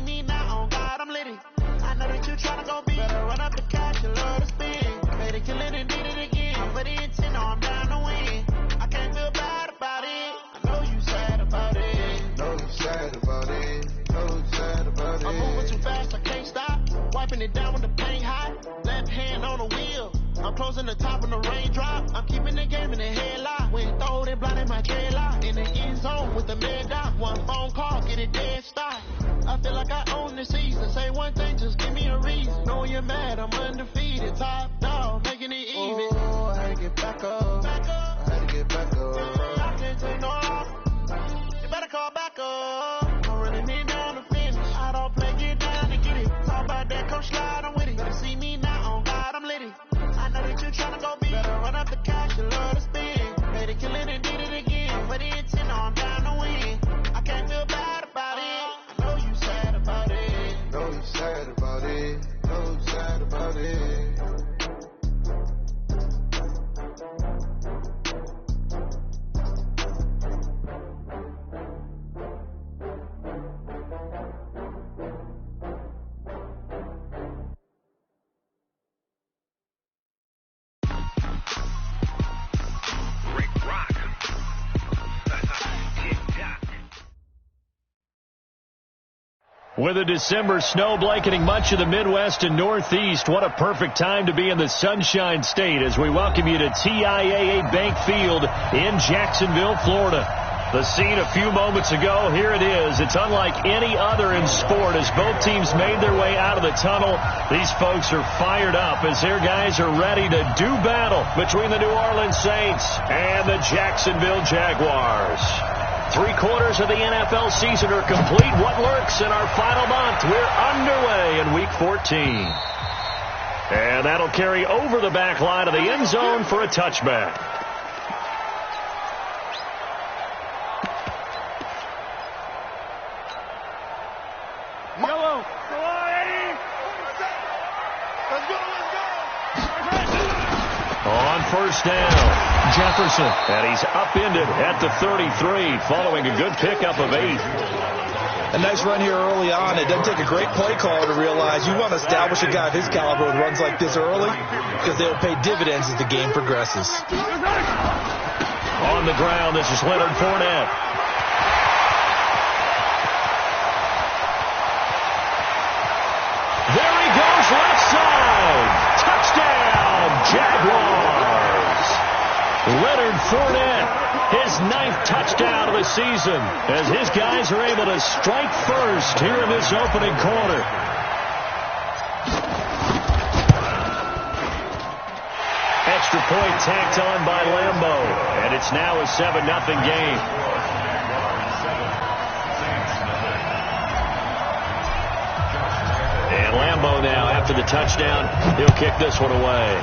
me now, oh God, I'm litty. I know that you tryna go be. Better run up the cash, you love to spin. Made it, kill it, and did it again. But the intent, no, I'm down to win. I can't feel bad about it. I know you sad about it. Know you sad about it. Know you sad about it. I'm moving too fast, I can't stop. Wiping it down with the paint hot. Left hand on the wheel. I'm closing the top when the raindrop. I'm keeping the game in the headlock. When throw it blind in my dreadlock. In the end zone with the mid dot. One phone call, get it dead stop. I feel like I own the season. Say one thing, just give me a reason. Knowing you're mad, I'm undefeated. Top dog, making it even. Oh, I had to get back up. Back up. I had to get back up. I can't take no off. You better call back up. I'm running me down to finish. I don't play, get down to get it. Talk about that, come slide, I'm with it. Better see me now, on God, I'm litty. I know that you tryna go be. Better run up the cash, you love to spin. Made it, kill it, and did it again. But the intent, no, I'm down to win. I can't feel bad about it. I know you sad about it. Know you sad about it. Know you sad about it. With a December snow blanketing much of the Midwest and Northeast, what a perfect time to be in the Sunshine State as we welcome you to TIAA Bank Field in Jacksonville, Florida. The scene a few moments ago, here it is. It's unlike any other in sport as both teams made their way out of the tunnel. These folks are fired up as their guys are ready to do battle between the New Orleans Saints and the Jacksonville Jaguars. 3/4 of the NFL season are complete. What works in our final month? We're underway in Week 14. And that'll carry over the back line of the end zone for a touchback. Yellow. Go on, Eddie. Let's go, let's go. On first down. Jefferson. And he's upended at the 33 following a good pickup of 8. A nice run here early on. It doesn't take a great play caller to realize you want to establish a guy of his caliber with runs like this early because they'll pay dividends as the game progresses. On the ground, this is Leonard Fournette. There he goes, left side. Touchdown, Jaguars. Leonard Fournette, his 9th touchdown of the season, as his guys are able to strike first here in this opening quarter. Extra point tacked on by Lambeau, and it's now a 7-0 game. And Lambeau now, after the touchdown, he'll kick this one away.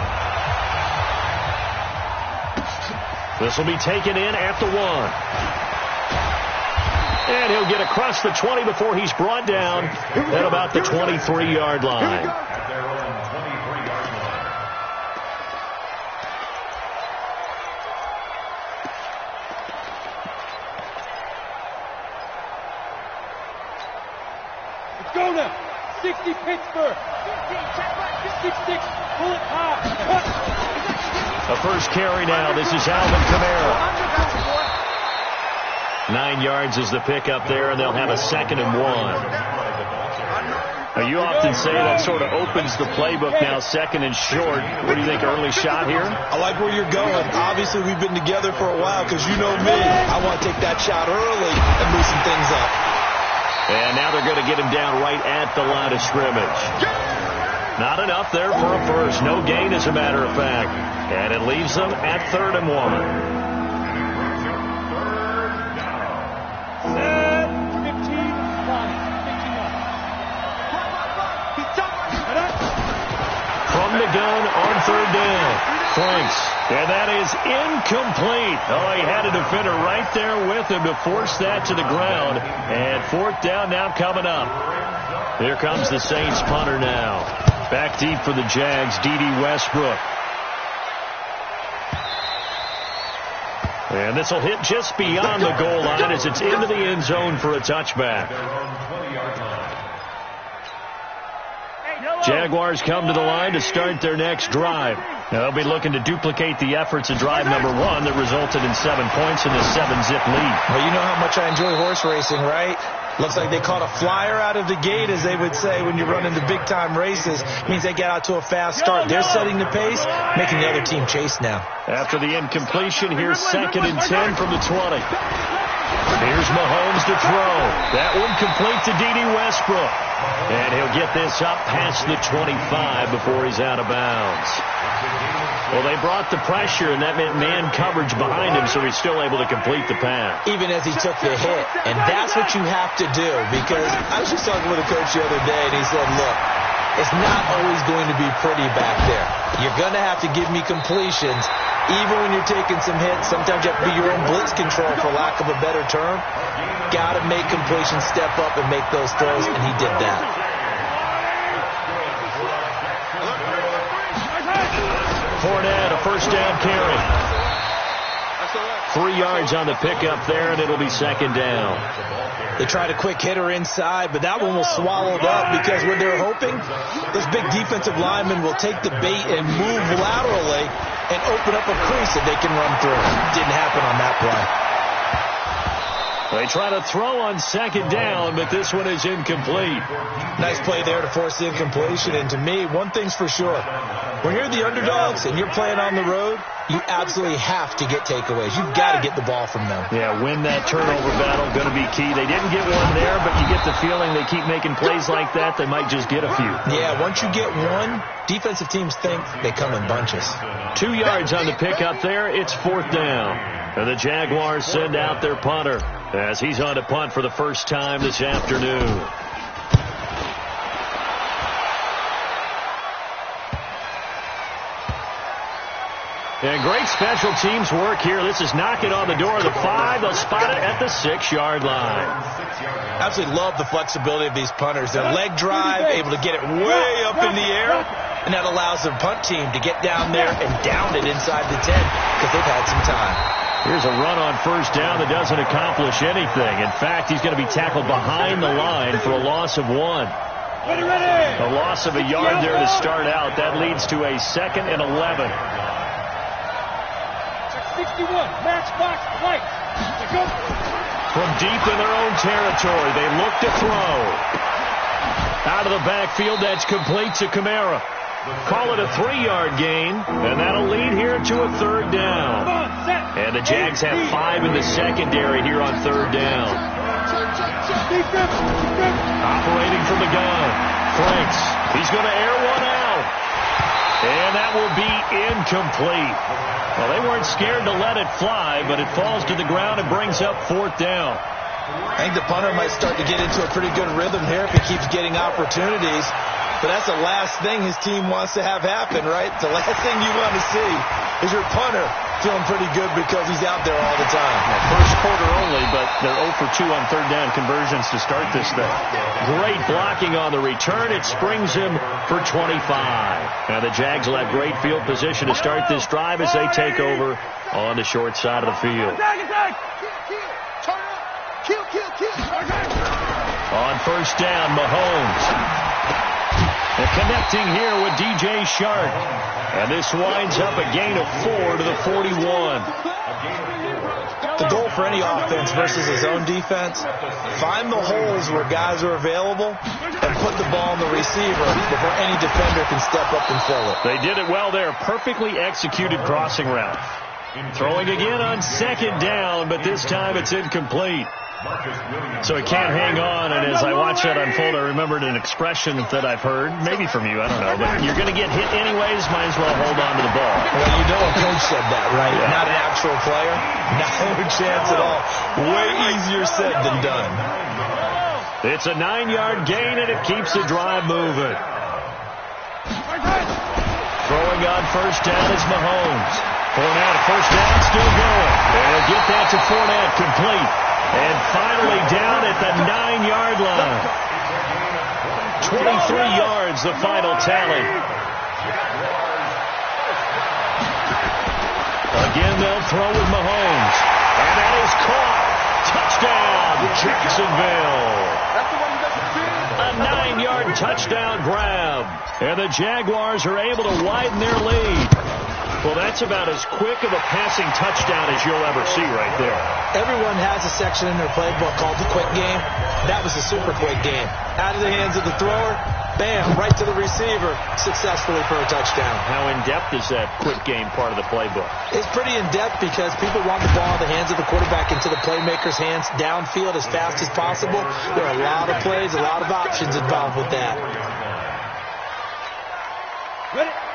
This will be taken in at the 1. And he'll get across the 20 before he's brought down at about the 23-yard line. Let's go now. 60 Pittsburgh. 66. Pull it high. The first carry now. This is Alvin Kamara. 9 yards is the pickup there, and they'll have a 2nd and 1. Now, you often say that sort of opens the playbook now, 2nd and short. What do you think, early shot here? I like where you're going. Obviously, we've been together for a while because you know me. I want to take that shot early and loosen things up. And now they're going to get him down right at the line of scrimmage. Not enough there for a first. No gain, as a matter of fact. And it leaves them at 3rd and 1. From the gun on 3rd down. Franks. And that is incomplete. Oh, he had a defender right there with him to force that to the ground. And 4th down now coming up. Here comes the Saints punter now. Back deep for the Jags, D.D. Westbrook. And this will hit just beyond the goal line as it's into the end zone for a touchback. Jaguars come to the line to start their next drive. Now, they'll be looking to duplicate the efforts of drive number 1 that resulted in 7 points in the 7-zip lead. Well, you know how much I enjoy horse racing, right? Looks like they caught a flyer out of the gate, as they would say when you run into big-time races. It means they get out to a fast start. They're setting the pace, making the other team chase now. After the incompletion, here's 2nd and 10 from the 20. Here's Mahomes to throw. That one complete to D.D. Westbrook. And he'll get this up past the 25 before he's out of bounds. Well, they brought the pressure, and that meant man coverage behind him, so he's still able to complete the pass. Even as he took the hit. And that's what you have to do, because I was just talking with a coach the other day, and he said, look, it's not always going to be pretty back there. You're going to have to give me completions. Even when you're taking some hits, sometimes you have to be your own blitz control, for lack of a better term. Got to make completions, step up, and make those throws, and he did that. Fournette, a first down carry. 3 yards on the pickup there, and it'll be 2nd down. They tried a quick hitter inside, but that one was swallowed up because what they're hoping, those big defensive linemen will take the bait and move laterally and open up a crease that they can run through. Didn't happen on that play. They try to throw on 2nd down, but this one is incomplete. Nice play there to force the incompletion. And to me, one thing's for sure. When you're the underdogs and you're playing on the road, you absolutely have to get takeaways. You've got to get the ball from them. Yeah, win that turnover battle, going to be key. They didn't get one there, but you get the feeling they keep making plays like that, they might just get a few. Yeah, once you get one, defensive teams think they come in bunches. 2 yards on the pickup there. It's 4th down. And the Jaguars send out their punter as he's on to punt for the first time this afternoon. And great special teams work here. This is knocking on the door of the 5. They'll spot it at the 6-yard line. Absolutely love the flexibility of these punters. Their leg drive, able to get it way up in the air, and that allows the punt team to get down there and down it inside the 10 because they've had some time. Here's a run on first down that doesn't accomplish anything. In fact, he's going to be tackled behind the line for a loss of 1. A loss of a yard there to start out. That leads to a 2nd and 11. 61, matchbox, light. From deep in their own territory, they look to throw. Out of the backfield, that's complete to Kamara. Call it a 3-yard gain, and that'll lead here to a 3rd down. And the Jags have 5 in the secondary here on 3rd down. Operating from the gun, Franks. He's going to air one out. And that will be incomplete. Well, they weren't scared to let it fly, but it falls to the ground and brings up 4th down. I think the punter might start to get into a pretty good rhythm here if he keeps getting opportunities. But that's the last thing his team wants to have happen, right? The last thing you want to see is your punter feeling pretty good because he's out there all the time. First quarter only, but they're 0 for 2 on 3rd down conversions to start this thing. Great blocking on the return. It springs him for 25. Now the Jags will have great field position to start this drive as they take over on the short side of the field. On first down, Mahomes. And connecting here with DJ Shark. And this winds up a gain of 4 to the 41. The goal for any offense versus his own defense, find the holes where guys are available and put the ball on the receiver before any defender can step up and fill it. They did it well there. Perfectly executed crossing route. Throwing again on 2nd down, but this time it's incomplete. So he can't hang on, and as I watch that unfold, I remembered an expression that I've heard, maybe from you, I don't know, but you're going to get hit anyways, might as well hold on to the ball. Well, you know a coach said that, right? Yeah. Not an actual player. No chance at all. Way easier said than done. It's a 9-yard gain, and it keeps the drive moving. Throwing on first down is Mahomes. Fournette, first down, still going. And he'll get that to Fournette, complete. And finally down at the 9-yard line. 23 yards, the final tally. Again, they'll throw with Mahomes. And that is caught. touchdown, Jacksonville. A 9-yard touchdown grab. And the Jaguars are able to widen their lead. Well, that's about as quick of a passing touchdown as you'll ever see right there. Everyone has a section in their playbook called the quick game. That was a super quick game. Out of the hands of the thrower, bam, right to the receiver, successfully for a touchdown. How in-depth is that quick game part of the playbook? It's pretty in-depth because people want the ball in the hands of the quarterback into the playmaker's hands downfield as fast as possible. There are a lot of plays, a lot of options involved with that.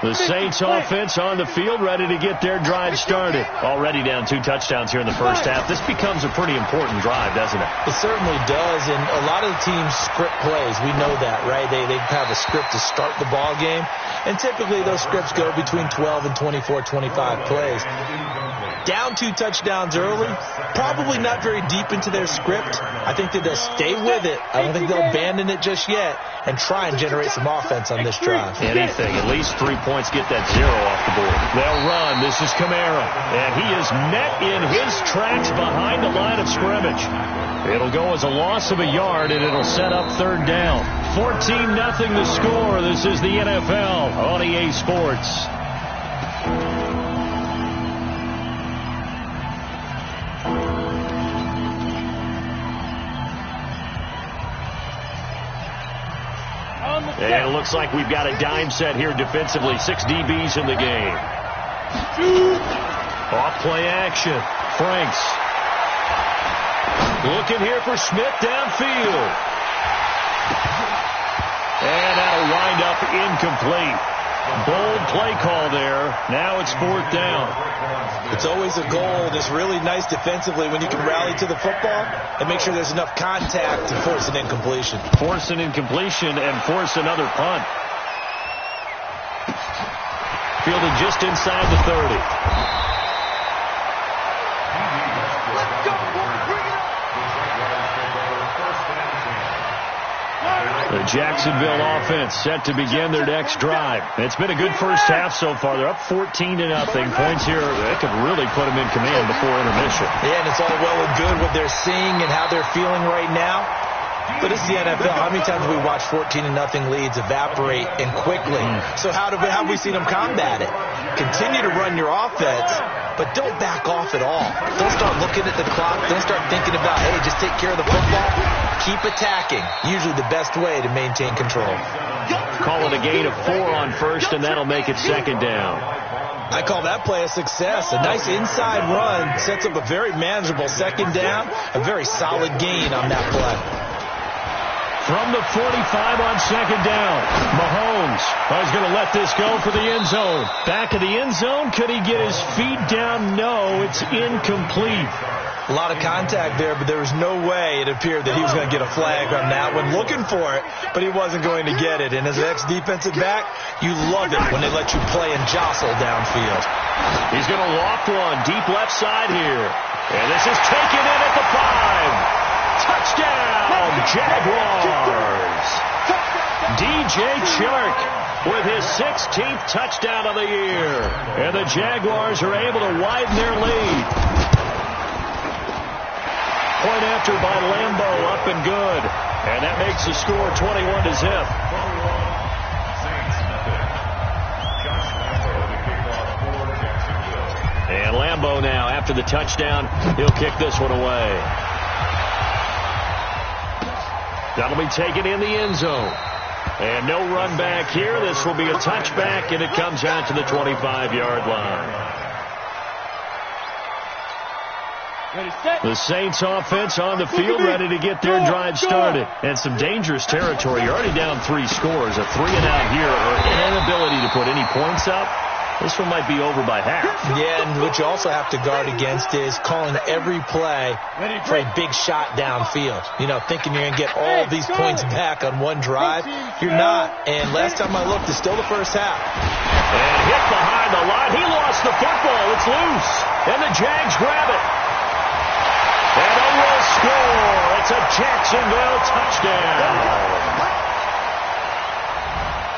The Saints offense on the field, ready to get their drive started. Already down 2 touchdowns here in the first half. This becomes a pretty important drive, doesn't it? It certainly does, and a lot of the teams script plays. We know that, right? They have a script to start the ball game, and typically those scripts go between 12 and 24, 25 plays. Down 2 touchdowns early, probably not very deep into their script. I think that they'll stay with it. I don't think they'll abandon it just yet and try and generate some offense on this drive. Anything, at least 3 points, get that 0 off the board. They'll run. This is Kamara, and he is met in his tracks behind the line of scrimmage. It'll go as a loss of a yard, and it'll set up 3rd down. 14-0 the score. This is the NFL on EA Sports. And it looks like we've got a dime set here defensively. 6 DBs in the game. Off play action. Franks. Looking here for Smith downfield. And that'll wind up incomplete. Bold play call there. Now it's 4th down. It's always a goal. It's really nice defensively when you can rally to the football and make sure there's enough contact to force an incompletion. Force an incompletion and force another punt. Fielded just inside the 30. The Jacksonville offense set to begin their next drive. It's been a good first half so far. They're up 14-0. Points here, that could really put them in command before intermission. Yeah, and it's all well and good what they're seeing and how they're feeling right now. But it's the NFL. How many times have we watched 14-0 leads evaporate and quickly? So how have we seen them combat it? Continue to run your offense, but don't back off at all. Don't start looking at the clock. Don't start thinking about, hey, just take care of the football. Keep attacking. Usually the best way to maintain control. Call it a gain of 4 on first, and that'll make it 2nd down. I call that play a success. A nice inside run sets up a very manageable 2nd down. A very solid gain on that play. From the 45 on 2nd down, Mahomes is going to let this go for the end zone. Back of the end zone, could he get his feet down? No, it's incomplete. A lot of contact there, but there was no way it appeared that he was going to get a flag on that one. Looking for it, but he wasn't going to get it. And as an ex-defensive back, you love it when they let you play and jostle downfield. He's going to loft one deep left side here. And this is taken in at the 5. Touchdown, Jaguars. DJ Chark with his 16th touchdown of the year. And the Jaguars are able to widen their lead. Point after by Lambo, up and good. And that makes the score 21-0. And Lambo now, after the touchdown, he'll kick this one away. That'll be taken in the end zone. And no run back here. This will be a touchback, and it comes out to the 25-yard line. The Saints offense on the field, ready to get their drive started. And some dangerous territory. You're already down 3 scores. A 3-and-out here, or an inability to put any points up. This one might be over by half. Yeah, and what you also have to guard against is calling every play for a big shot downfield. You know, thinking you're going to get all these points back on one drive. You're not. And last time I looked, it's still the first half. And hit behind the line. He lost the football. It's loose. And the Jags grab it. And a will score. It's a Jacksonville touchdown.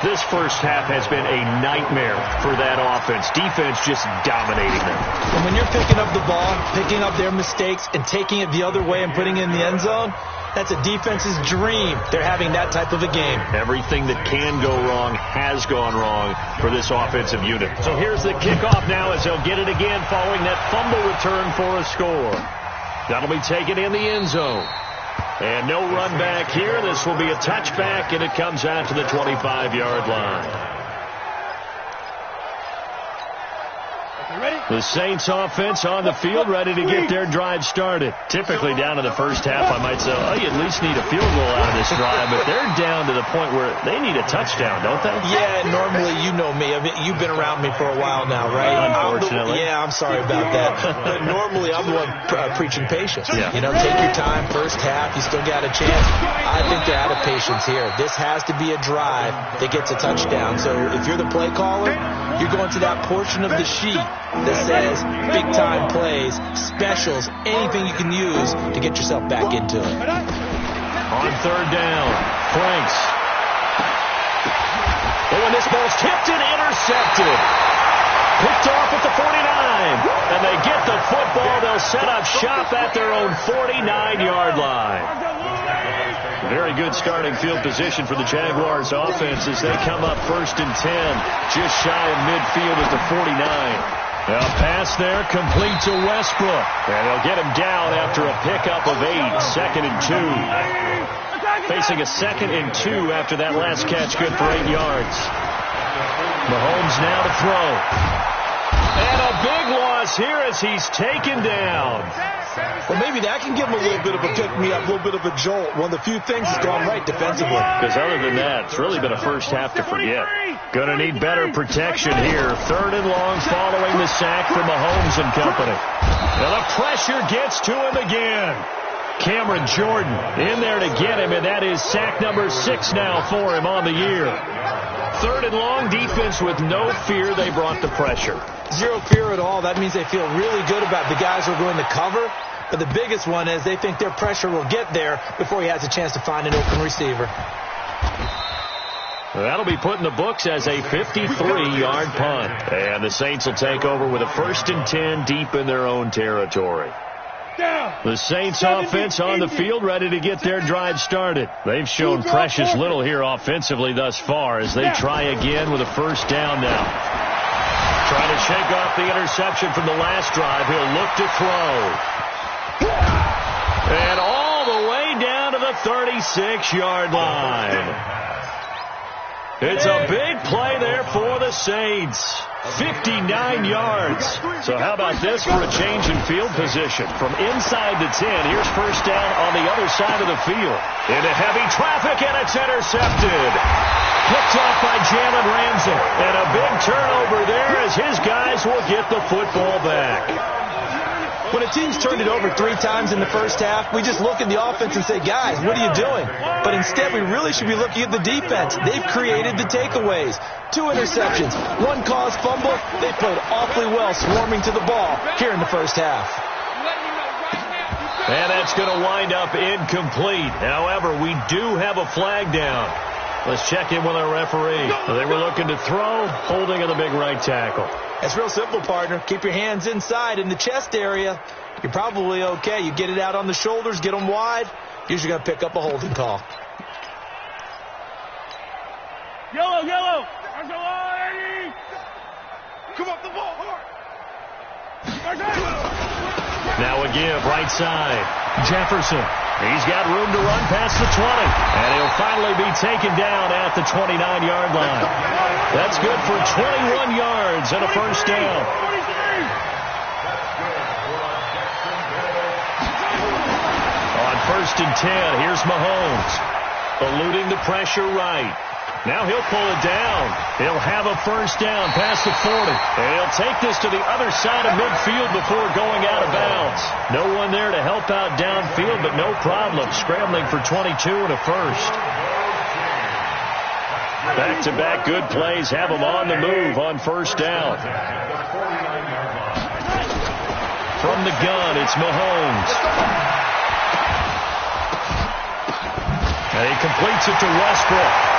This first half has been a nightmare for that offense. Defense just dominating them. And when you're picking up the ball, picking up their mistakes, and taking it the other way and putting it in the end zone, that's a defense's dream. They're having that type of a game. Everything that can go wrong has gone wrong for this offensive unit. So here's the kickoff now as they'll get it again following that fumble return for a score. That'll be taken in the end zone. And no run back here. This will be a touchback, and it comes out to the 25-yard line. The Saints offense on the field, ready to get their drive started. Typically down in the first half, I might say, oh, you at least need a field goal out of this drive, but they're down to the point where they need a touchdown, don't they? Yeah, normally, you know me. I mean, you've been around me for a while now, right? Unfortunately. I'm sorry about that. But normally, I'm the one preaching patience. Yeah. You know, take your time. First half, you still got a chance. I think they're out of patience here. This has to be a drive that gets a touchdown. So if you're the play caller, you're going to that portion of the sheet that says big-time plays, specials, anything you can use to get yourself back into it. On third down, Franks. Oh, and this ball's tipped and intercepted. Picked off at the 49. And they get the football. They'll set up shop at their own 49-yard line. Very good starting field position for the Jaguars offense as they come up 1st and 10, just shy of midfield at the 49. A pass there, complete to Westbrook. And they'll get him down after a pickup of 8, 2nd and 2. Facing a 2nd and 2 after that last catch, good for 8 yards. Mahomes now to throw. And a big loss here as he's taken down. Well, maybe that can give him a little bit of a pick-me-up, a little bit of a jolt. One of the few things that's gone right defensively. Because other than that, it's really been a first half to forget. Going to need better protection here. 3rd and long following the sack from Mahomes and company. Now the pressure gets to him again. Cameron Jordan in there to get him, and that is sack number 6 now for him on the year. 3rd and long, defense with no fear. They brought the pressure. Zero fear at all. That means they feel really good about the guys who are going to cover. But the biggest one is they think their pressure will get there before he has a chance to find an open receiver. That'll be put in the books as a 53-yard punt. And the Saints will take over with a 1st and 10 deep in their own territory. The Saints offense on the field, ready to get their drive started. They've shown precious little here offensively thus far as they try again with a 1st down now. Trying to shake off the interception from the last drive. He'll look to throw. And all the way down to the 36-yard line. It's a big play there for the Saints. 59 yards. So how about this for a change in field position? From inside the 10, here's 1st down on the other side of the field. Into heavy traffic, and it's intercepted. Picked off by Jalen Ramsey. And a big turnover there as his guys will get the football back. When a team's turned it over 3 times in the first half, we just look at the offense and say, guys, what are you doing? But instead, we really should be looking at the defense. They've created the takeaways. 2 interceptions, 1 caused fumble. They played awfully well swarming to the ball here in the first half. And that's going to wind up incomplete. However, we do have a flag down. Let's check in with our referee. They were looking to throw, holding of the big right tackle. It's real simple, partner. Keep your hands inside in the chest area. You're probably okay. You get it out on the shoulders, get them wide. Usually going to pick up a holding call. Yellow, yellow. Come up the ball hard. Now a give, right side. Jefferson. He's got room to run past the 20. And he'll finally be taken down at the 29-yard line. That's good for 21 yards and a 1st down. On 1st and 10, here's Mahomes. Eluding the pressure right. Now he'll pull it down. He'll have a 1st down past the 40. And he'll take this to the other side of midfield before going out of bounds. No one there to help out downfield, but no problem. Scrambling for 22 and a 1st. Back-to-back good plays have him on the move on 1st down. From the gun, it's Mahomes. And he completes it to Westbrook.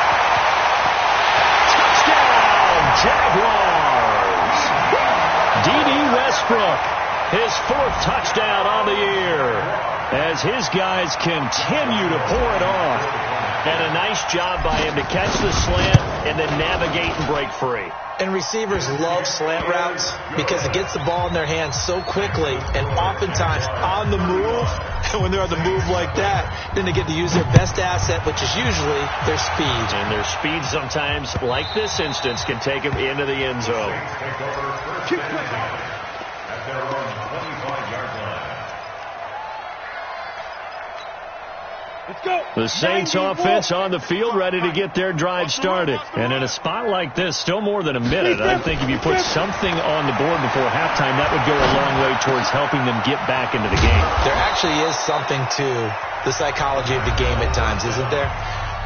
Jaguars. D.D. Westbrook, his 4th touchdown on the year, as his guys continue to pour it on. And a nice job by him to catch the slant and then navigate and break free. And receivers love slant routes because it gets the ball in their hands so quickly and oftentimes on the move. And when they're on the move like that, then they get to use their best asset, which is usually their speed. And their speed sometimes, like this instance, can take them into the end zone. The Saints offense on the field, ready to get their drive started. And in a spot like this, still more than a minute, I think if you put something on the board before halftime, that would go a long way towards helping them get back into the game. There actually is something to the psychology of the game at times, isn't there?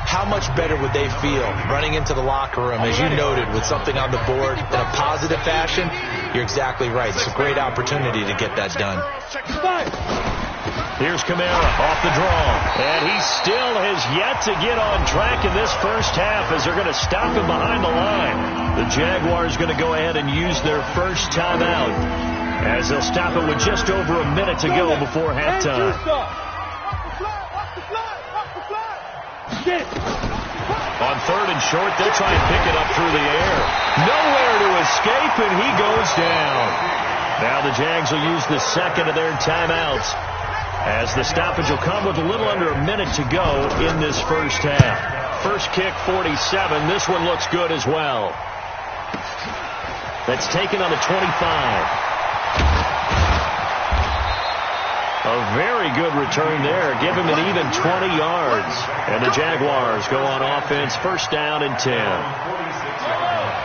How much better would they feel running into the locker room, as you noted, with something on the board in a positive fashion? You're exactly right. It's a great opportunity to get that done. Here's Kamara off the draw, and he still has yet to get on track in this first half as they're going to stop him behind the line. The Jaguars going to go ahead and use their first timeout as they'll stop it with just over a minute to go before halftime. On 3rd and short, they'll try and pick it up through the air. Nowhere to escape, and he goes down. Now the Jags will use the second of their timeouts, as the stoppage will come with a little under a minute to go in this first half. First kick, 47. This one looks good as well. That's taken on the 25. A very good return there. Give him an even 20 yards. And the Jaguars go on offense, first down and 10.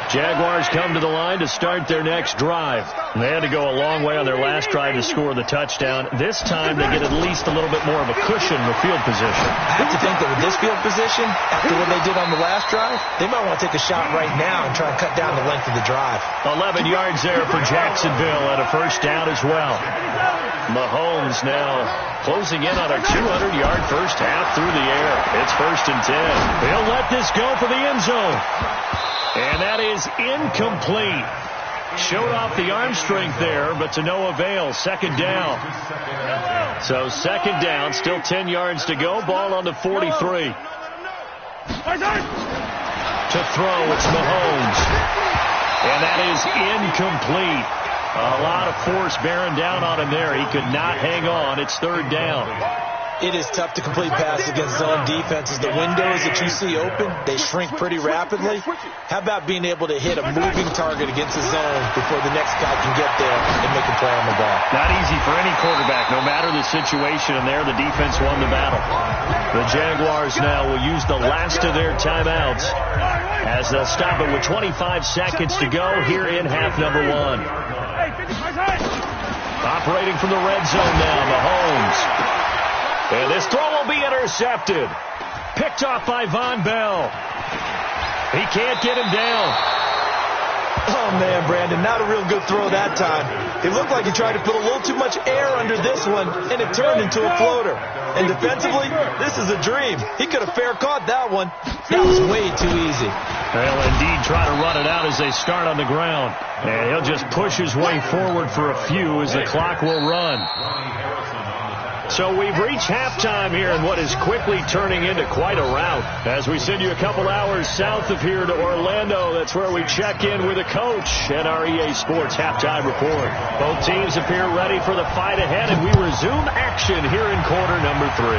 Jaguars come to the line to start their next drive. They had to go a long way on their last drive to score the touchdown. This time they get at least a little bit more of a cushion in the field position. I have to think that with this field position, after what they did on the last drive, they might want to take a shot right now and try and cut down the length of the drive. 11 yards there for Jacksonville and a first down as well. Mahomes now closing in on a 200-yard first half through the air. It's first and 10. He'll let this go for the end zone. And that is incomplete. Showed off the arm strength there, but to no avail. Second down. So second down, still 10 yards to go. Ball on the 43. To throw, it's Mahomes. And that is incomplete. A lot of force bearing down on him there. He could not hang on. It's third down. It is tough to complete passes against zone defenses. The windows that you see open, they shrink pretty rapidly. How about being able to hit a moving target against the zone before the next guy can get there and make a play on the ball? Not easy for any quarterback, no matter the situation. And there, the defense won the battle. The Jaguars now will use the last of their timeouts as they'll stop it with 25 seconds to go here in half number 1. Operating from the red zone now, Mahomes. And this throw will be intercepted. Picked off by Von Bell. He can't get him down. Oh, man, Brandon, not a real good throw that time. It looked like he tried to put a little too much air under this one, and it turned into a floater. And defensively, this is a dream. He could have fair caught that one. That was way too easy. They'll indeed try to run it out as they start on the ground. And he'll just push his way forward for a few as the clock will run. So we've reached halftime here in what is quickly turning into quite a rout. As we send you a couple hours south of here to Orlando, that's where we check in with the coach at our EA Sports Halftime Report. Both teams appear ready for the fight ahead, and we resume action here in quarter number 3.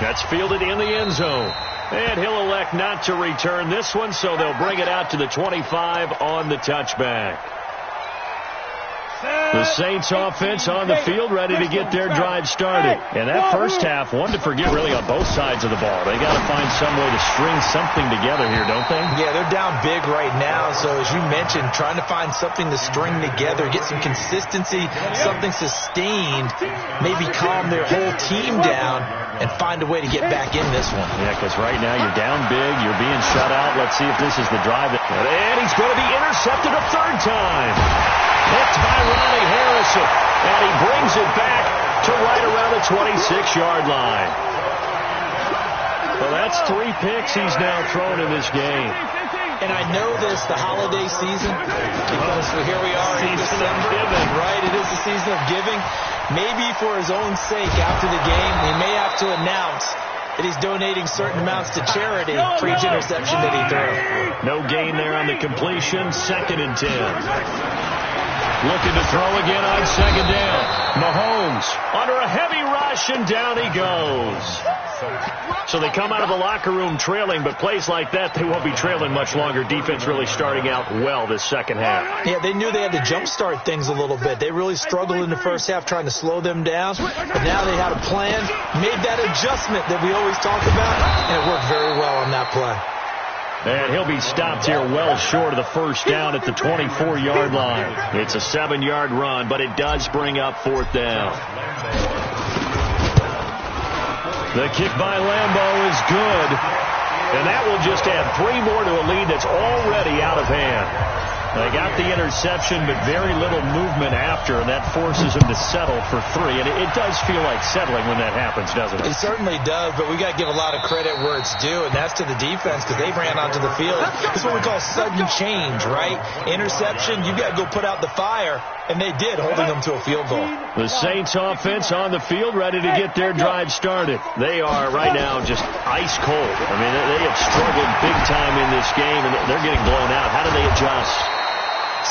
That's fielded in the end zone. And he'll elect not to return this one, so they'll bring it out to the 25 on the touchback. The Saints offense on the field ready to get their drive started. And that first half, one to forget really on both sides of the ball. They got to find some way to string something together here, don't they? Yeah, they're down big right now. So as you mentioned, trying to find something to string together, get some consistency, something sustained, maybe calm their whole team down and find a way to get back in this one. Yeah, because right now you're down big, you're being shut out. Let's see if this is the drive. And he's going to be intercepted a third time. Picked by Ronnie Harrison, and he brings it back to right around the 26-yard line. Well, that's 3 picks he's now thrown in this game. And I know this, the holiday season, because here we are in December, right? It is the season of giving. Maybe for his own sake after the game, he may have to announce that he's donating certain amounts to charity for each interception that he threw. No gain there on the completion. 2nd and 10. Looking to throw again on 2nd down. Mahomes under a heavy rush, and down he goes. So they come out of the locker room trailing, but plays like that, they won't be trailing much longer. Defense really starting out well this second half. Yeah, they knew they had to jumpstart things a little bit. They really struggled in the first half trying to slow them down, but now they had a plan, made that adjustment that we always talk about, and it worked very well on that play. And he'll be stopped here well short of the first down at the 24-yard line. It's a 7-yard run, but it does bring up 4th down. The kick by Lambeau is good, and that will just add 3 more to a lead that's already out of hand. They got the interception, but very little movement after, and that forces them to settle for 3. And it does feel like settling when that happens, doesn't it? It certainly does, but we got to give a lot of credit where it's due, and that's to the defense because they ran onto the field. This is what we call sudden change, right? Interception, you got to go put out the fire, and they did, holding them to a field goal. The Saints offense on the field, ready to get their drive started. They are right now just ice cold. I mean, they have struggled big time in this game, and they're getting blown out. How do they adjust?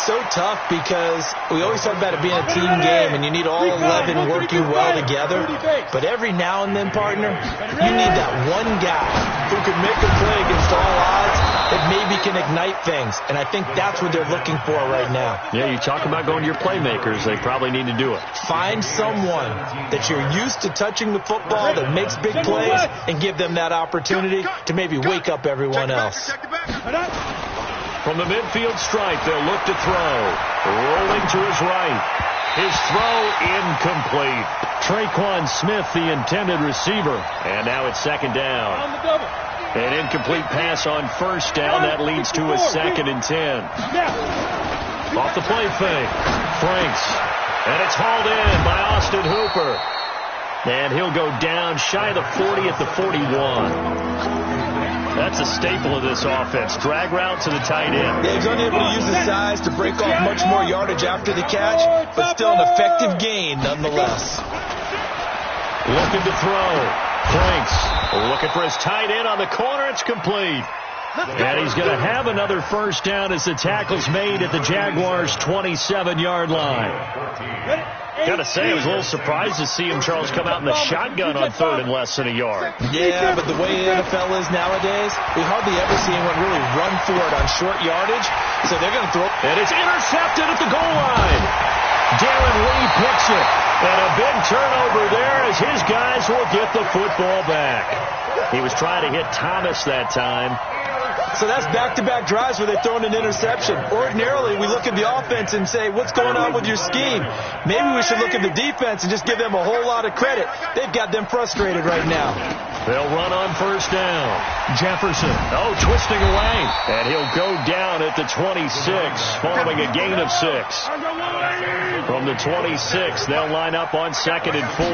So tough because we always talk about it being a team game and you need all 11 working well together. But every now and then, partner, you need that one guy who can make a play against all odds that maybe can ignite things. And I think that's what they're looking for right now. Yeah, you talk about going to your playmakers. They probably need to do it. Find someone that you're used to touching the football that makes big plays and give them that opportunity to maybe wake up everyone else. From the midfield stripe, they'll look to throw. Rolling to his right. His throw incomplete. Traquan Smith, the intended receiver. And now it's 2nd down. An incomplete pass on 1st down. That leads to a 2nd and 10. Off the play fake. Franks. And it's hauled in by Austin Hooper. And he'll go down shy of the 40 at the 41. That's a staple of this offense. Drag route to the tight end. Yeah, he's unable to use his size to break off much more yardage after the catch, but still an effective gain nonetheless. Looking to throw. Franks looking for his tight end on the corner. It's complete. And he's going to have another 1st down as the tackle's made at the Jaguars' 27-yard line. Got to say, I was a little surprised to see him, Charles, come out in the shotgun on 3rd and less than a yard. Yeah, but the way the NFL is nowadays, we hardly ever see anyone really run for it on short yardage. So they're going to throw. And it's intercepted at the goal line. Darren Lee picks it. And a big turnover there as his guys will get the football back. He was trying to hit Thomas that time. So that's back-to-back drives where they're throwing an interception. Ordinarily, we look at the offense and say, what's going on with your scheme? Maybe we should look at the defense and just give them a whole lot of credit. They've got them frustrated right now. They'll run on 1st down. Jefferson, twisting away. And he'll go down at the 26, following a gain of 6. From the 26, they'll line up on 2nd and 4.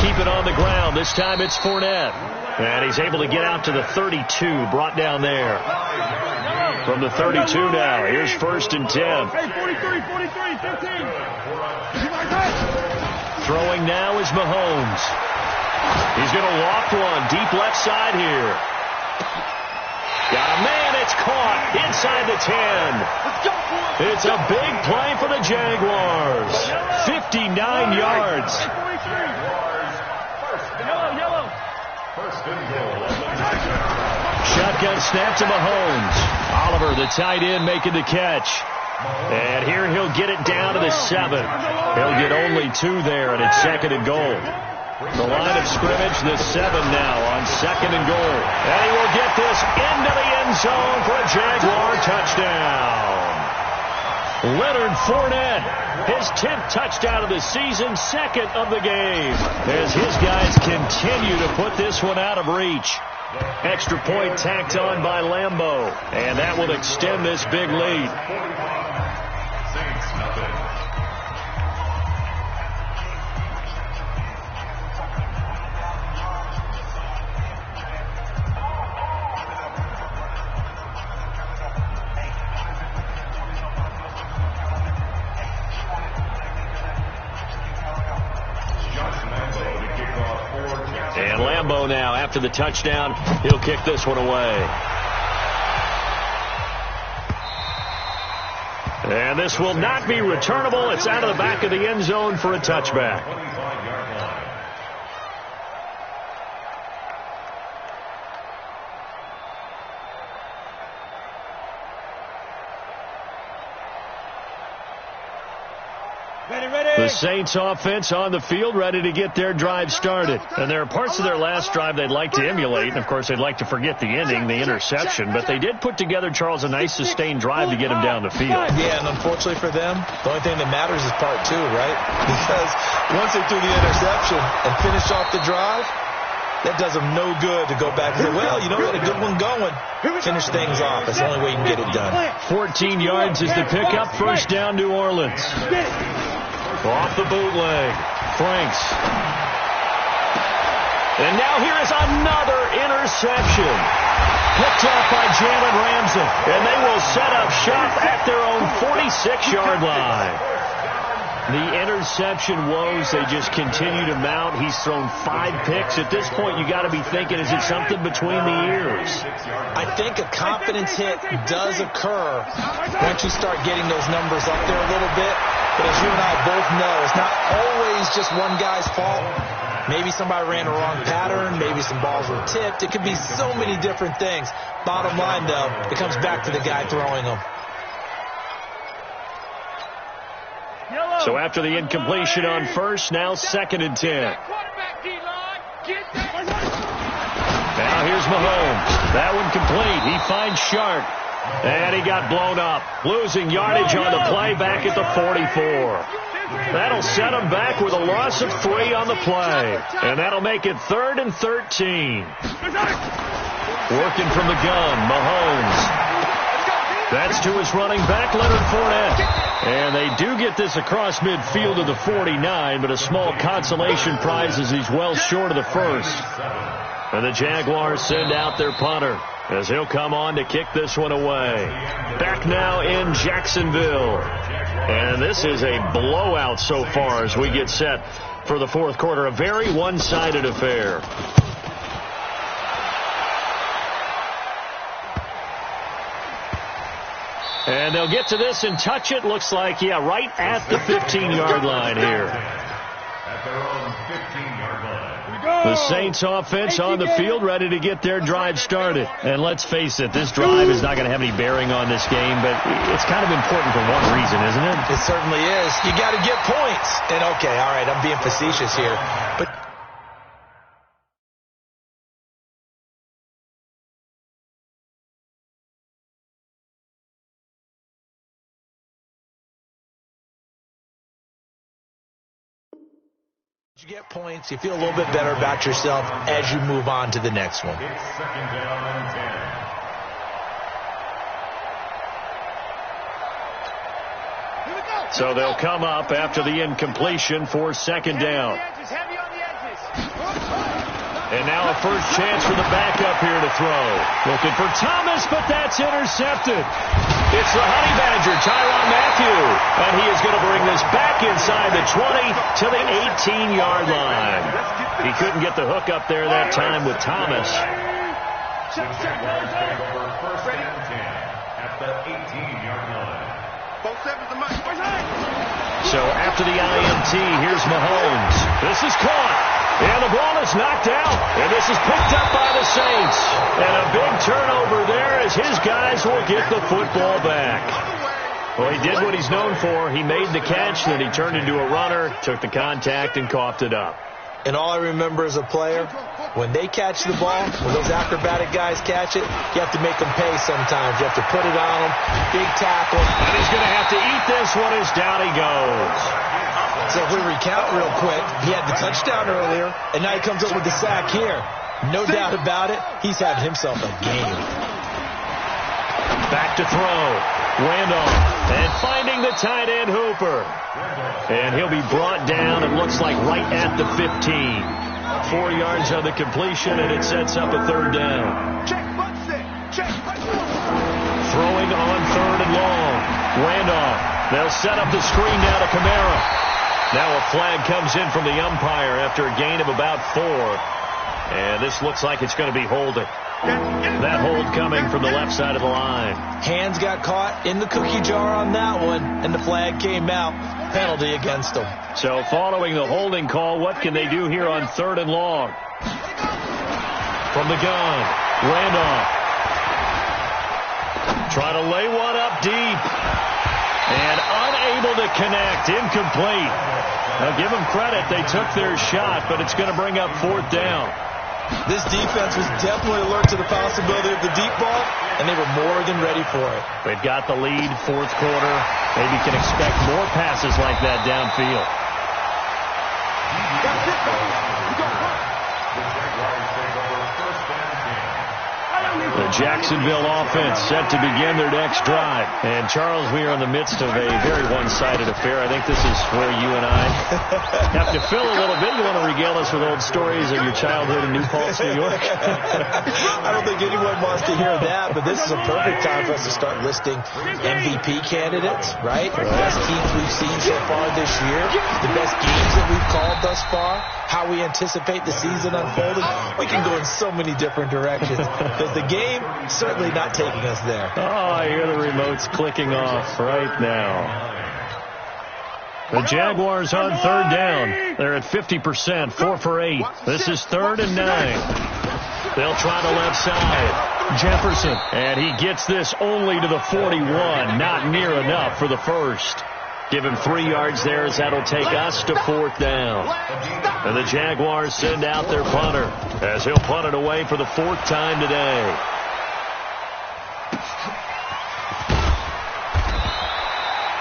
Keep it on the ground. This time it's Fournette. And he's able to get out to the 32, brought down there. From the 32 now, here's 1st and 10. Throwing now is Mahomes. He's going to loft one deep left side here. Got a man, it's caught inside the 10. It's a big play for the Jaguars. 59 yards. Shotgun snap to Mahomes. Oliver, the tight end, making the catch. And here he'll get it down to the 7. He'll get only 2 there, and it's 2nd and goal. The line of scrimmage, the 7 now on 2nd and goal. And he will get this into the end zone for a Jaguar touchdown. Leonard Fournette, his 10th touchdown of the season, 2nd of the game, as his guys continue to put this one out of reach. Extra point tacked on by Lambeau, and that will extend this big lead. Lambeau now. After the touchdown, he'll kick this one away. And this will not be returnable. It's out of the back of the end zone for a touchback. The Saints offense on the field, ready to get their drive started. And there are parts of their last drive they'd like to emulate. And, of course, they'd like to forget the ending, the interception. But they did put together, Charles, a nice sustained drive to get him down the field. Yeah, and unfortunately for them, the only thing that matters is part two, right? Because once they threw the interception and finished off the drive, that does them no good to go back and say, well, you know, we had a good one going. Finish things off. That's the only way you can get it done. 14 yards is the pickup. First down, New Orleans. Off the bootleg. Franks. And now here is another interception. Picked up by Jalen Ramsey. And they will set up shop at their own 46-yard line. The interception woes, they just continue to mount. He's thrown 5 picks. At this point, you got to be thinking, is it something between the ears? I think a confidence hit does occur once you start getting those numbers up there a little bit. But as you and I both know, it's not always just one guy's fault. Maybe somebody ran a wrong pattern. Maybe some balls were tipped. It could be so many different things. Bottom line, though, it comes back to the guy throwing them. So after the incompletion on first, now 2nd and 10. Now here's Mahomes. That one complete. He finds Sharp. And he got blown up. Losing yardage on the play back at the 44. That'll set him back with a loss of 3 on the play. And that'll make it 3rd and 13. Working from the gun, Mahomes. That's to his running back, Leonard Fournette. And they do get this across midfield to the 49, but a small consolation prize as he's well short of the first. And the Jaguars send out their punter as he'll come on to kick this one away. Back now in Jacksonville. And this is a blowout so far as we get set for the fourth quarter. A very one-sided affair. And they'll get to this and touch it. Looks like, yeah, right at the 15-yard line here. At their own 15-yard line. The Saints offense on the field, ready to get their drive started. And let's face it, this drive is not going to have any bearing on this game, but it's kind of important for one reason, isn't it? It certainly is. You got to get points. And, okay, all right, I'm being facetious here. But you get points, you feel a little bit better about yourself as you move on to the next one. It's 2nd down and 10. So they'll come up after the incompletion for 2nd down. And now a first chance for the backup here to throw. Looking for Thomas, but that's intercepted. It's the Honey Badger, Tyrann Mathieu. And he is going to bring this back inside the 20 to the 18-yard line. He couldn't get the hook up there that time with Thomas. The Jaguars take over 1st and 10 at the 18-yard line. So after the INT, here's Mahomes. This is caught. And the ball is knocked out. And this is picked up by the Saints. And a big turnover there as his guys will get the football back. Well, he did what he's known for. He made the catch, then he turned into a runner, took the contact, and coughed it up. And all I remember as a player, when they catch the ball, when those acrobatic guys catch it, you have to make them pay sometimes. You have to put it on them. Big tackle. And he's going to have to eat this one as down he goes. So if we recount real quick, he had the touchdown earlier, and now he comes up with the sack here. No doubt about it, he's having himself a game. Back to throw. Randolph. And finding the tight end, Hooper. And he'll be brought down, it looks like, right at the 15. 4 yards on the completion, and it sets up a 3rd down. Throwing on 3rd and long. Randolph. They'll set up the screen now to Kamara. Now a flag comes in from the umpire after a gain of about 4. And this looks like it's going to be holding. That hold coming from the left side of the line. Hands got caught in the cookie jar on that one, and the flag came out. Penalty against them. So following the holding call, what can they do here on 3rd and long? From the gun, Randolph. Try to lay one up deep. And unable to connect. Incomplete. Now give them credit. They took their shot, but it's going to bring up 4th down. This defense was definitely alert to the possibility of the deep ball, and they were more than ready for it. They've got the lead, 4th quarter. Maybe can expect more passes like that downfield. The Jacksonville offense set to begin their next drive. And, Charles, we are in the midst of a very one-sided affair. I think this is where you and I have to fill a little bit. You want to regale us with old stories of your childhood in New Paltz, New York? I don't think anyone wants to hear that, but this is a perfect time for us to start listing MVP candidates, right? The best teams we've seen so far this year, the best games that we've called thus far, how we anticipate the season unfolding. We can go in so many different directions because the game certainly not taking us there. Oh, I hear the remotes clicking off right now. The Jaguars on 3rd down. They're at 50%, 4 for 8. This is 3rd and 9. They'll try the left side. Jefferson, and he gets this only to the 41. Not near enough for the first. Give him 3 yards there as that'll take us to 4th down. And the Jaguars send out their punter as he'll punt it away for the 4th time today.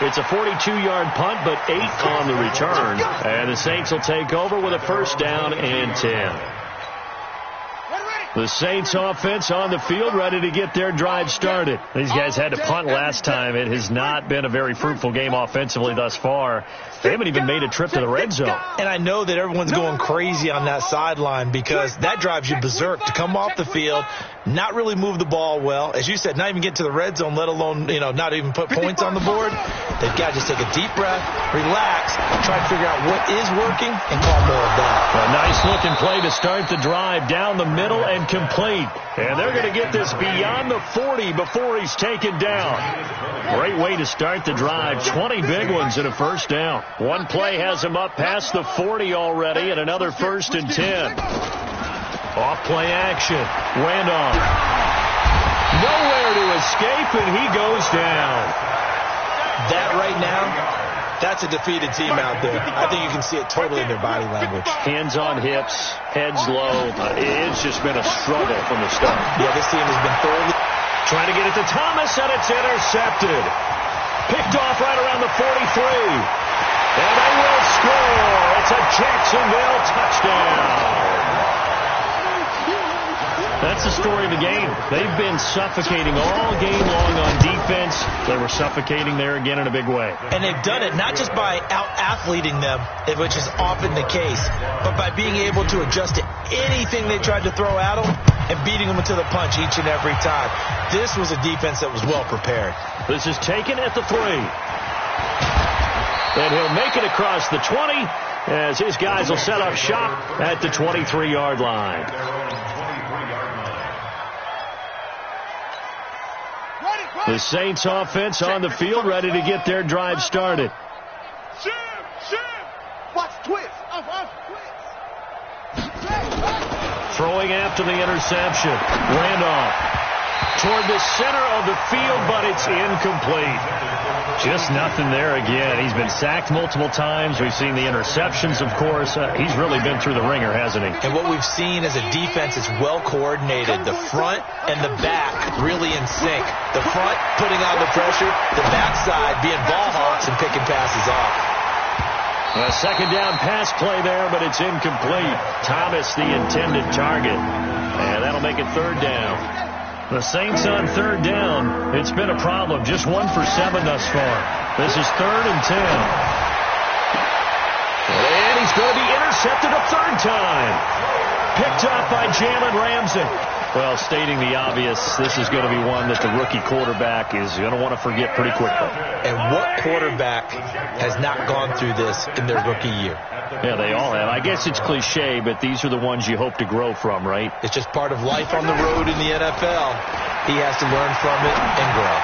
It's a 42-yard punt, but 8 on the return. And the Saints will take over with a 1st down and 10. The Saints offense on the field, ready to get their drive started. These guys had to punt last time. It has not been a very fruitful game offensively thus far. They haven't even made a trip to the red zone. And I know that everyone's going crazy on that sideline because that drives you berserk to come off the field, not really move the ball well. As you said, not even get to the red zone, let alone, not even put points on the board. They've got to just take a deep breath, relax, try to figure out what is working, and call more of that. A nice-looking play to start the drive down the middle and complete. And they're going to get this beyond the 40 before he's taken down. Great way to start the drive. 20 big ones and a 1st down. One play has him up past the 40 already and another 1st and 10. Off play action. Randolph. Nowhere to escape, and he goes down. That right now, that's a defeated team out there. I think you can see it totally in their body language. Hands on hips, heads low. It's just been a struggle from the start. Yeah, this team has been thoroughly trying to get it to Thomas, and it's intercepted. Picked off right around the 43. And they will score. It's a Jacksonville touchdown. That's the story of the game. They've been suffocating all game long on defense. They were suffocating there again in a big way. And they've done it not just by out-athleting them, which is often the case, but by being able to adjust to anything they tried to throw at them and beating them to the punch each and every time. This was a defense that was well prepared. This is taken at the 3. And he'll make it across the 20 as his guys will set up shop at the 23-yard line. The Saints offense on the field, ready to get their drive started. Watch twist. Throwing after the interception. Randolph toward the center of the field, but it's incomplete. Just nothing there again. He's been sacked multiple times. We've seen the interceptions, of course. He's really been through the ringer, hasn't he? And what we've seen is a defense that's well coordinated. The front and the back really in sync. The front putting on the pressure, the backside being ball hawks and picking passes off. A 2nd down pass play there, but it's incomplete. Thomas, the intended target. And that'll make it 3rd down. The Saints on 3rd down. It's been a problem. Just 1 for 7 thus far. This is 3rd and 10. And he's going to be intercepted a 3rd time. Picked up by Jalen Ramsey. Well, stating the obvious, this is going to be one that the rookie quarterback is going to want to forget pretty quickly. And what quarterback has not gone through this in their rookie year? Yeah, they all have. I guess it's cliche, but these are the ones you hope to grow from, right? It's just part of life on the road in the NFL. He has to learn from it and grow.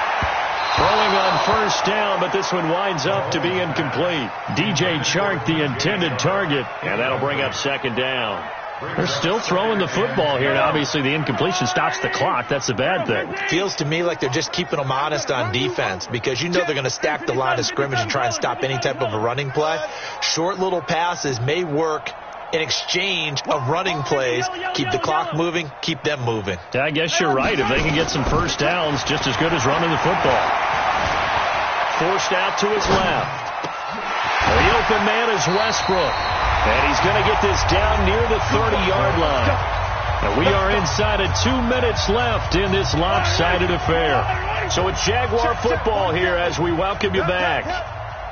Throwing on first down, but this one winds up to be incomplete. DJ Chark, the intended target, and that'll bring up second down. They're still throwing the football here, and obviously the incompletion stops the clock. That's a bad thing. Feels to me like they're just keeping them honest on defense because you know they're going to stack the line of scrimmage and try and stop any type of a running play. Short little passes may work in exchange of running plays. Keep the clock moving, keep them moving. Yeah, I guess you're right. If they can get some first downs, just as good as running the football. Forced out to his left. The open man is Westbrook. And he's going to get this down near the 30-yard line. And we are inside of 2 minutes left in this lopsided affair. So it's Jaguar football here as we welcome you back.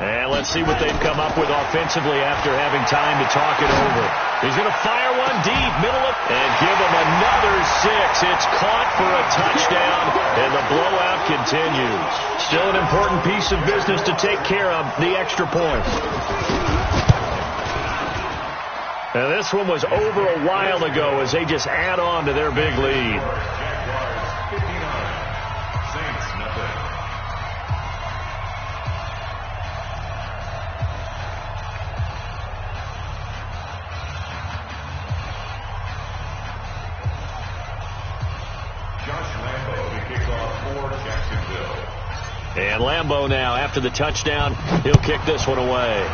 And let's see what they've come up with offensively after having time to talk it over. He's going to fire one deep, middle of, and give him another 6. It's caught for a touchdown, and the blowout continues. Still an important piece of business to take care of, the extra point. Now, this one was over a while ago as they just add on to their big lead. And Lambeau now, after the touchdown, he'll kick this one away.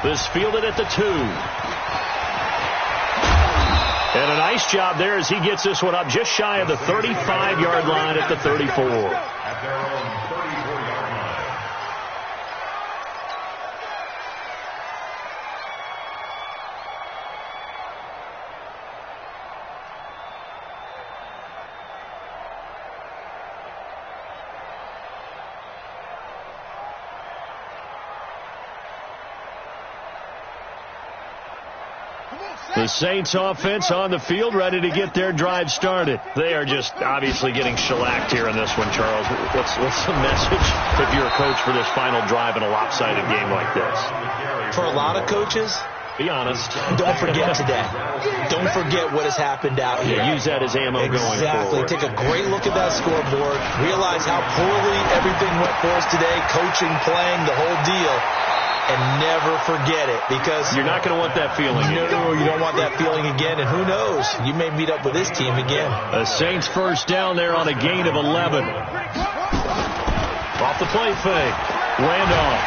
This fielded at the 2. And a nice job there as he gets this one up just shy of the 35-yard line at the 34. At their own 34-yard line. The Saints offense on the field, ready to get their drive started. They are just obviously getting shellacked here in this one, Charles. What's the message if you're a coach for this final drive in a lopsided game like this? For a lot of coaches, be honest. Don't forget today. Don't forget what has happened out here. Use that as ammo going forward. Exactly. Take a great look at that scoreboard. Realize how poorly everything went for us today. Coaching, playing, the whole deal. And never forget it, because you're not going to want that feeling. No, you don't want that feeling again. And who knows? You may meet up with this team again. The Saints first down there on a gain of 11. Off the play fake. Randolph.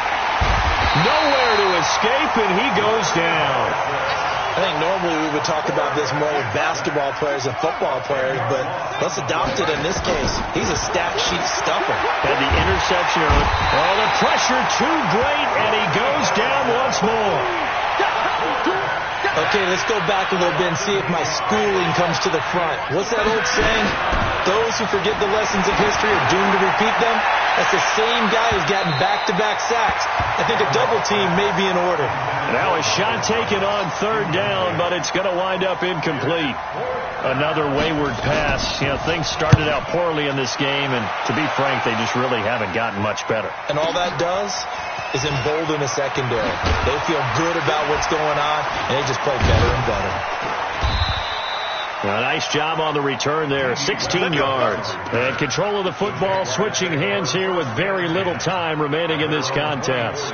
Nowhere to escape, and he goes down. I think normally we would talk about this more with basketball players and football players, but let's adopt it in this case. He's a stat sheet stuffer. Had the interception early. Oh, the pressure too great, and he goes down once more. Okay, let's go back a little bit and see if my schooling comes to the front. What's that old saying? Those who forget the lessons of history are doomed to repeat them. That's the same guy who's gotten back-to-back sacks. I think a double team may be in order. Now a shot taken on third down, but it's going to wind up incomplete. Another wayward pass. You know, things started out poorly in this game, and to be frank, they just really haven't gotten much better. And all that does is embolden a secondary. They feel good about what's going on, and they just play better and better. A nice job on the return there, 16 yards. And control of the football, switching hands here with very little time remaining in this contest.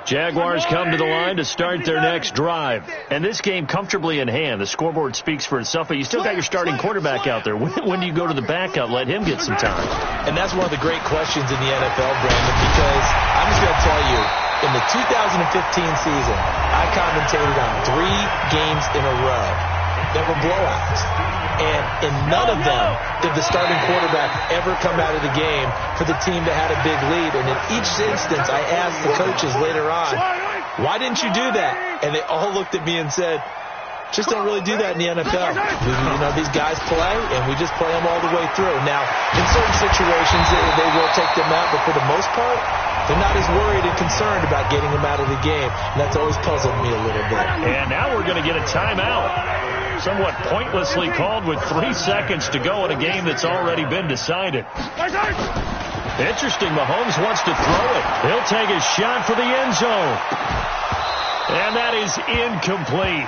Jaguars come to the line to start their next drive. And this game comfortably in hand. The scoreboard speaks for itself, but you still got your starting quarterback out there. When do you go to the backup? Let him get some time. And that's one of the great questions in the NFL, Brandon, because I'm just going to tell you, in the 2015 season, I commentated on 3 games in a row that were blowouts. And in none of them did the starting quarterback ever come out of the game for the team that had a big lead. And in each instance, I asked the coaches later on, why didn't you do that? And they all looked at me and said, Just don't really do that in the NFL. These guys play, and we just play them all the way through. Now, in certain situations, they will take them out, but for the most part, they're not as worried and concerned about getting them out of the game, and that's always puzzled me a little bit. And now we're going to get a timeout. Somewhat pointlessly called with 3 seconds to go in a game that's already been decided. Interesting, Mahomes wants to throw it. He'll take a shot for the end zone. And that is incomplete.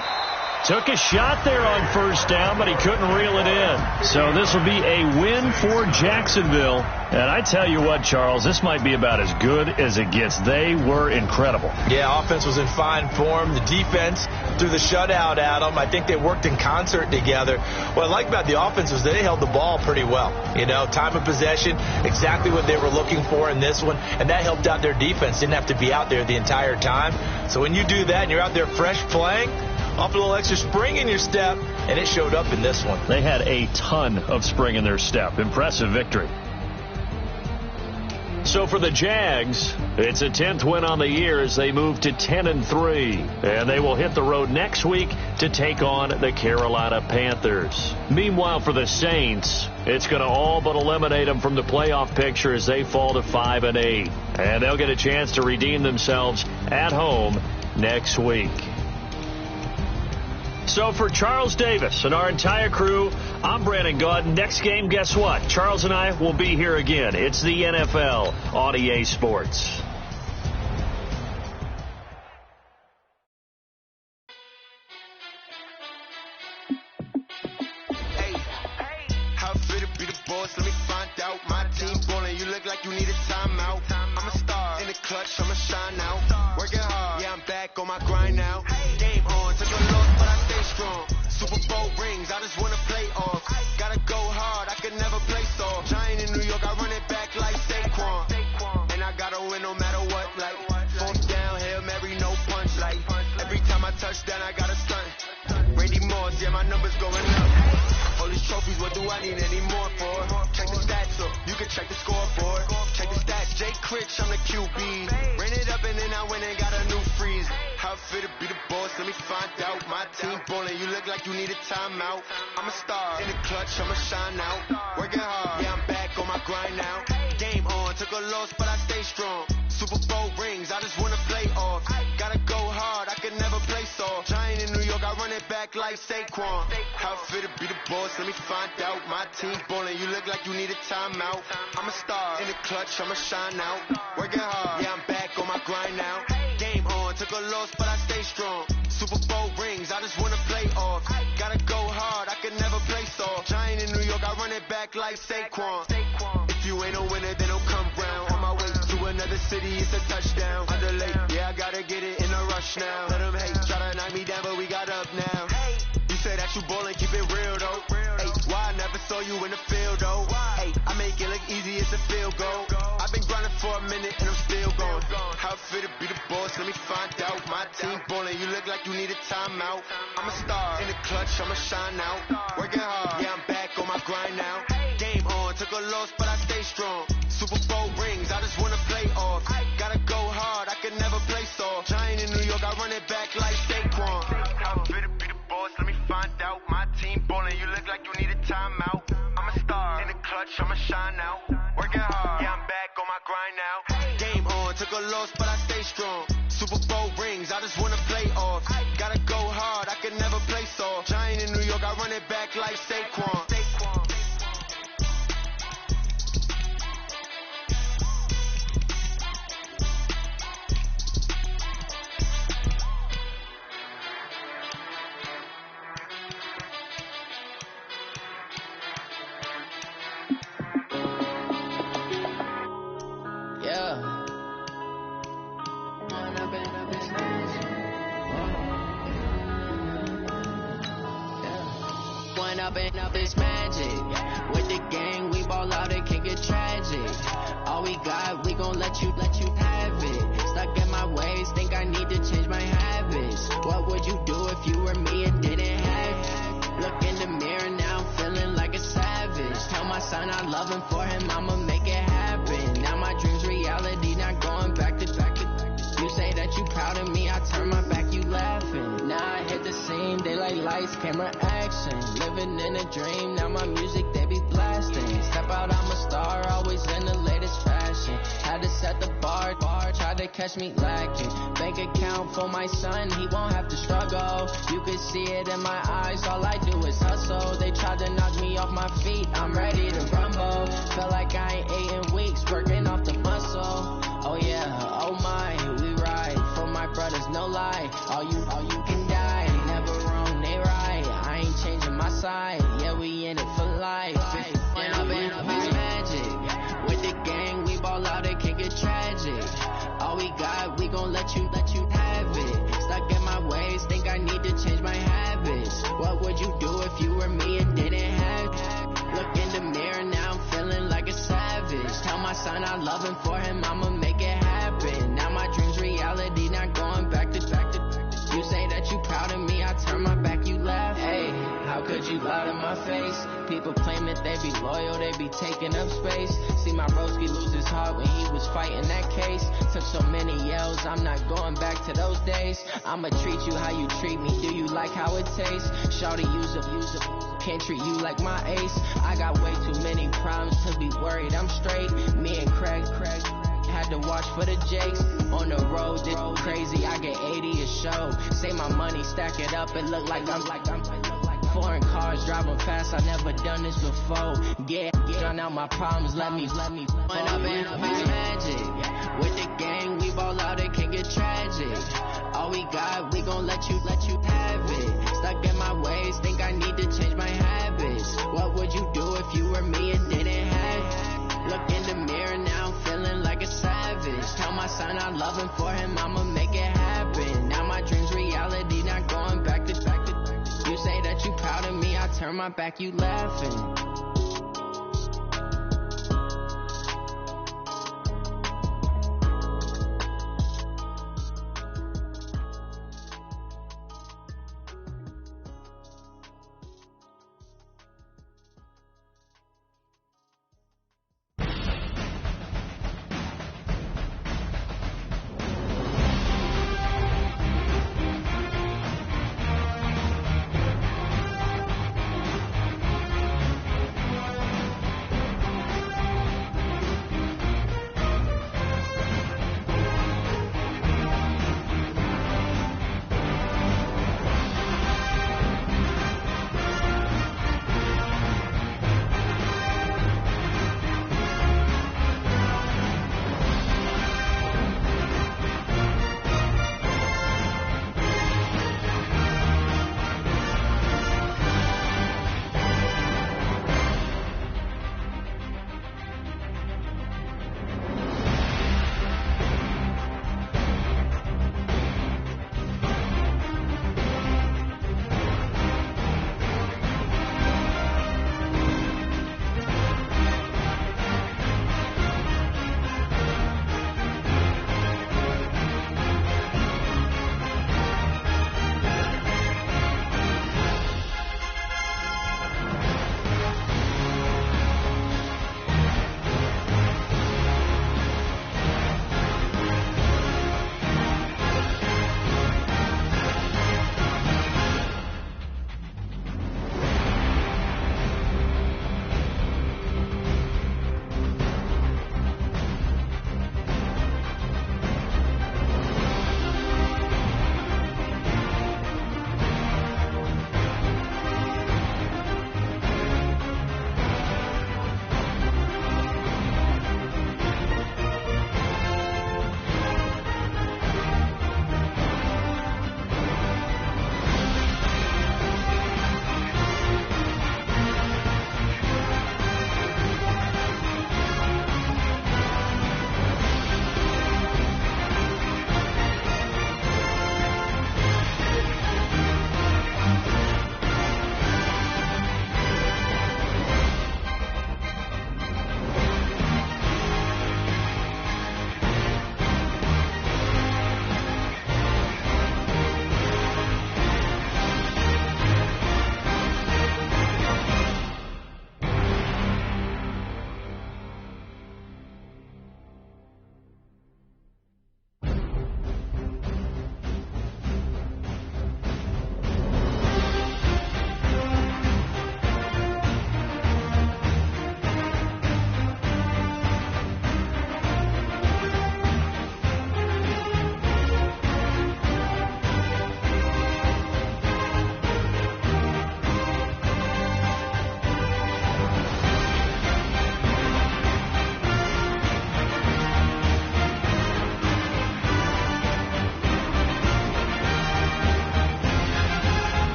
Took a shot there on first down, but he couldn't reel it in. So this will be a win for Jacksonville. And I tell you what, Charles, this might be about as good as it gets. They were incredible. Yeah, offense was in fine form. The defense threw the shutout at them. I think they worked in concert together. What I like about the offense was they held the ball pretty well. Time of possession, exactly what they were looking for in this one, and that helped out their defense. Didn't have to be out there the entire time. So when you do that and you're out there fresh playing, off a little extra spring in your step, and it showed up in this one. They had a ton of spring in their step. Impressive victory. So for the Jags, it's a 10th win on the year as they move to 10-3. And they will hit the road next week to take on the Carolina Panthers. Meanwhile, for the Saints, it's going to all but eliminate them from the playoff picture as they fall to 5-8. And they'll get a chance to redeem themselves at home next week. So for Charles Davis and our entire crew, I'm Brandon Gaud. Next game, guess what? Charles and I will be here again. It's the NFL on EA Sports. Hey, how fit to be the boss? Let me find out. My team ballin', you look like you need a timeout. I'm a star in the clutch, I'ma shine out. Working hard, yeah, I'm back on my grind now. Game on, took a loss, but I stay strong. Super Bowl rings, I just wanna play off. Gotta go hard, I could never play soft. Giant in New York, I run it back like Saquon. And I gotta win no matter what, like fourth down, Hail Mary, no punch, like every time I touch down, I gotta stunt. Randy Moss, yeah, my numbers going up. All these trophies, what do I need any more for? Check the stats up, you can check the scoreboard. Check the stats, Jay Critch, I'm the QB. Ran it up and then I went and got a new freeze. How fit to be the boss, let me find out. My team ballin', you look like you need a timeout. I'm a star in the clutch, I'ma shine out. Working hard, yeah, I'm back on my grind now. Game on, took a loss, but I stay strong. Super Bowl rings, I just wanna play off. Gotta go hard, I could never play soft. Giant in New York, I run it back like Saquon. How fit to be the boss, let me find out. My team ballin', you look like you need a timeout. I'm a star in the clutch, I'ma shine out. Working hard, yeah, I'm back on my grind now. Game on, took a loss, but I stay strong. Super Bowl rings, I just wanna play off. Gotta go hard, I could never play soft. Giant in New York, I run it back like Saquon. If you ain't a winner, then don't come round. On my way to another city, it's a touchdown. Underlay, yeah, I gotta get it in a rush now. Let them hate, try to knock me down, but we got up now. You say that you ballin', keep it real though. Hey, why I never saw you in the field though? Hey, I make it look easy, it's a field goal. I've been grinding for a minute and I'm still going. How fit to be the boss, let me find out. My team ballin', you look like you need a timeout. I'm a star in the clutch, I'ma shine out. Working hard, yeah, I'm back on my grind now. Game on, took a loss, but I stay strong. Super Bowl rings, I just wanna play off. Gotta go hard, I could never play soft. Giant in New York, I run it back like Saquon. How fit to be the boss, let me find out. My team ballin', you look like you need a timeout. I'm a star in the clutch, I'ma shine out. Working hard, yeah, I'm back on my grind now. Game on, took a loss, but I stay strong. Super Bowl rings, I just wanna play off. Gotta go hard, I could never play soft. Giant in New York, I run it back like Saquon. Up this magic. With the gang, we ball out, it can get tragic. All we got, we gon' let you have it. Stuck in my ways, think I need to change my habits. What would you do if you were me and didn't have it? Look in the mirror now, I'm feeling like a savage. Tell my son I love him, for him I'ma make it happen. Now my dream's reality, not going back to. You say that you proud of me, I turn my back, you laughing. Now I hit the scene, they like camera action. Living in a dream, now my music they be blasting. Step out, I'm a star, always in the latest fashion. Had to set the bar, tried to catch me lacking. Bank account for my son, he won't have to struggle. You can see it in my eyes, all I do is hustle. They tried to knock me off my feet, I'm ready to rumble. Feel like I ain't ate in weeks, working off the muscle. Oh yeah, oh my, we ride for my brothers, no lie. All you can die, never wrong, they right. I ain't changing my side, yeah, we in it for life. When up it's magic. With the gang, we ball out, it can get tragic. All we got, we gon' let you have it. Stuck in my ways, think I need to change my habits. What would you do if you were me and didn't have it? Look in the mirror, now I'm feeling like a savage. Tell my son I love him, for him I'ma make it happen. Now my dream's reality, not going back to. You say that you proud of me, I turn my back, you laugh. Hey, how could you lie to my face? People claim that they be loyal, they be taking up space. See my broski lose his heart when he was fighting that case. Took so many yells, I'm not going back to those days. I'ma treat you how you treat me, do you like how it tastes? Shawty use up, can't treat you like my ace. I got way too many problems to be worried, I'm straight. Me and Craig had to watch for the Jags. On the road, it's crazy, I get 80 a show. Say my money, stack it up, it look like I'm foreign cars, driving fast, I never done this before. Yeah, drown out my problems, let me When up it's magic. With the gang, we ball out, it can get tragic. All we got, we gon' let you have it. Stuck in my ways, think I need to change my habits. What would you do if you were me and didn't have it? Look in the mirror, now I'm feeling like a savage. Tell my son I love him, for him I'ma make it happen. Now my dream's reality, not going back to. You say that you proud of me, I turn my back, you laughing.